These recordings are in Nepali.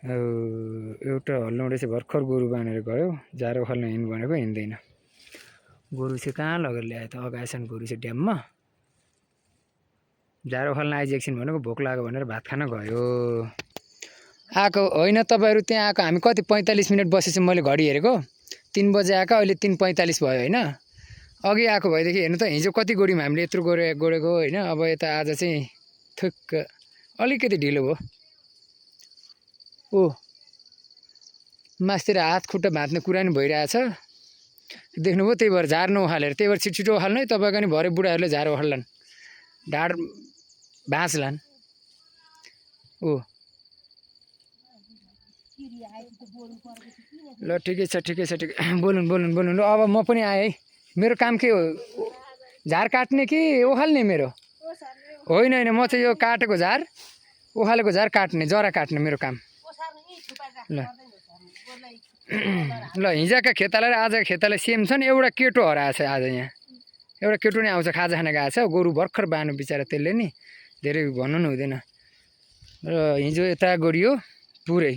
एउटा हल्लाउँदै चाहिँ भर्खर गोरु बाँधेर गयो। जारो उखाल्न हिँड्नु भनेको हिँड्दैन। गोरु चाहिँ कहाँ लगेर ल्यायो त? अगाएछन् गोरु चाहिँ ड्याममा। जारो उखाल्न आइज एकछिन भनेको भोक लाग्यो भनेर भात खान गयो। आएको होइन तपाईँहरू त्यहाँ आएको। हामी कति 45 मिनट बसेपछि मैले घडी हेरेको 3 बजे आएको, अहिले 3:45 भयो होइन। अघि आएको भएदेखि हेर्नु त हिजो कति गोडीमा हामीले यत्रो गोडेको होइन। अब यता आज चाहिँ थुक्क अलिकति ढिलो भयो। ओ मासतिर हात खुट्टा भाँच्ने कुरा नि भइरहेछ देख्नुभयो। त्यही भएर झार नउखालेर, त्यही भएर छिटो उखाल्नु है। तपाईँको नि भरे बुढाहरूले झार उखाल्लान्, ढाड भाँच्लान्। ओ ल ठिकै छ बोल्नु ल। अब म पनि आएँ है। मेरो काम के हो? झार काट्ने कि उखाल्ने? मेरो होइन म चाहिँ यो काटेको झार, उखालेको झार काट्ने, जरा काट्ने मेरो काम। ल हिजोका खेताला र आजका खेताला सेम छन्। एउटा केटो हराएछ आज। यहाँ एउटा केटो नै आउँछ खाजा खान गएको छ। गोरु भर्खर बाँध्नु बिचरा, त्यसले नि धेरै भन्नु नि हुँदैन। र हिजो यता गरियो पुरै।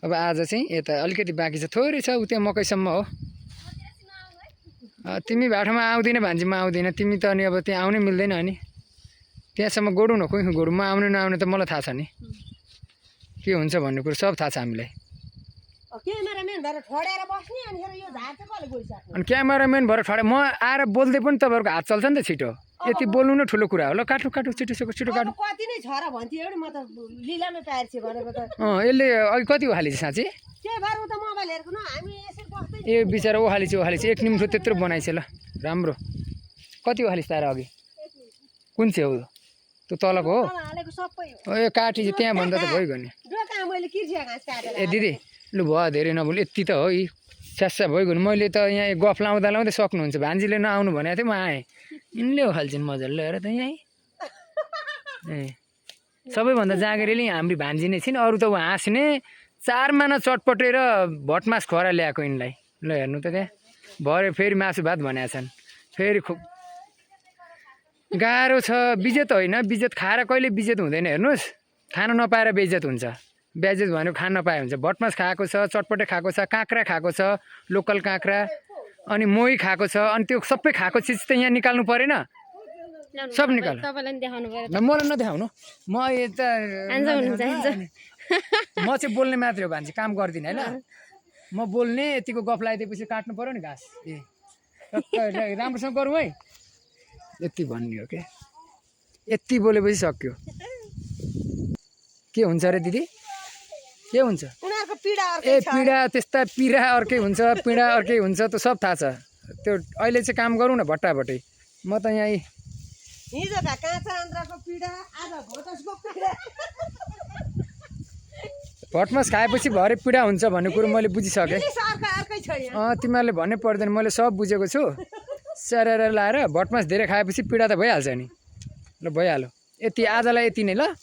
अब आज चाहिँ यता अलिकति बाँकी छ, थोरै छ। उता मकैसम्म हो। तिमी बाटोमा आउँदिन भान्जी, म आउँदिनँ। तिमी त अनि अब त्यहाँ आउनै मिल्दैन। अनि त्यहाँसम्म गोडौँ न कोही गोडौँ। म आउने नआउने त मलाई थाहा छ नि, के हुन्छ भन्ने कुरो सब थाहा छ हामीलाई। अनि क्यामेराम्यान भएर ठडे म आएर बोल्दै पनि तपाईँहरूको हात चल्छ नि त छिटो। यति बोल्नु नै ठुलो कुरा हो। ल काटु छिटो काटु। यसले अघि कति उखाली चाहिँ साँच्ची? ए बिचरा उखाली चाहिँ 1 निमिषो त्यत्रो बनाइछ। ल राम्रो। कति उखालिस् तार अघि? कुन चाहिँ हो त्यो तलको हो? ए काटी चाहिँ त्यहाँ भन्दा त भइगयो नि। ए दिदी लु भयो, धेरै नबोल्नु यति त हो। स्यास्सा भइगयो नि। मैले त यहाँ गफ लाउँदै सक्नुहुन्छ। भान्जीले नआउनु भनेको थिएँ, म आएँ। यिनले उखाल्छन् मजाले ल्याएर त यहीँ। ए सबैभन्दा जाँगेरेली हाम्रो भान्जी नै छिन्। अरू त ऊ हाँस्ने 4 माना चटपटेर भटमास खरा ल्याएको यिनलाई। ल हेर्नु त त्यहाँ भरे फेरि मासु भात भनेका छन्। फेरि गाह्रो छ। बिजेत होइन, बिजेत खाएर कहिले बिजेत हुँदैन। हेर्नुहोस्, खान नपाएर बेइज्जत हुन्छ। बेइज्जत भनेको खान नपाए हुन्छ। भटमास खाएको छ, चटपटे खाएको छ, काँक्रा खाएको छ, लोकल काँक्रा, अनि मोही खाएको छ। अनि त्यो सबै खाएको चिज त यहाँ निकाल्नु परेन? सब निकाल। मलाई नदेखाउनु। म यता म चाहिँ बोल्ने मात्रै हो भान्जी, काम गर्दिनँ है। ल म बोल्ने, यतिको गफ लगाइदिएपछि काट्नु पर्यो नि घाँस। ए राम्रोसँग गरौँ है। यति भन्ने हो क्या। यति बोलेपछि सक्यो। के हुन्छ अरे दिदी? के हुन्छ? ए पीडा, त्यस्ता पीडा अर्कै हुन्छ, पीडा अर्कै हुन्छ। त सब थाहा छ। त्यो अहिले चाहिँ काम गरौँ न भट्टाभट्टै। म त यहाँ भटमास खाएपछि भरे पीडा हुन्छ भन्ने कुरो मैले बुझिसकेँ। तिमीहरूले भन्नै पर्दैन, मैले सब बुझेको छु। स्याहारेर लाएर भटमास धेरै खाएपछि पीडा त भइहाल्छ नि। ल भइहाल्यो। यति आजलाई यति नै ल।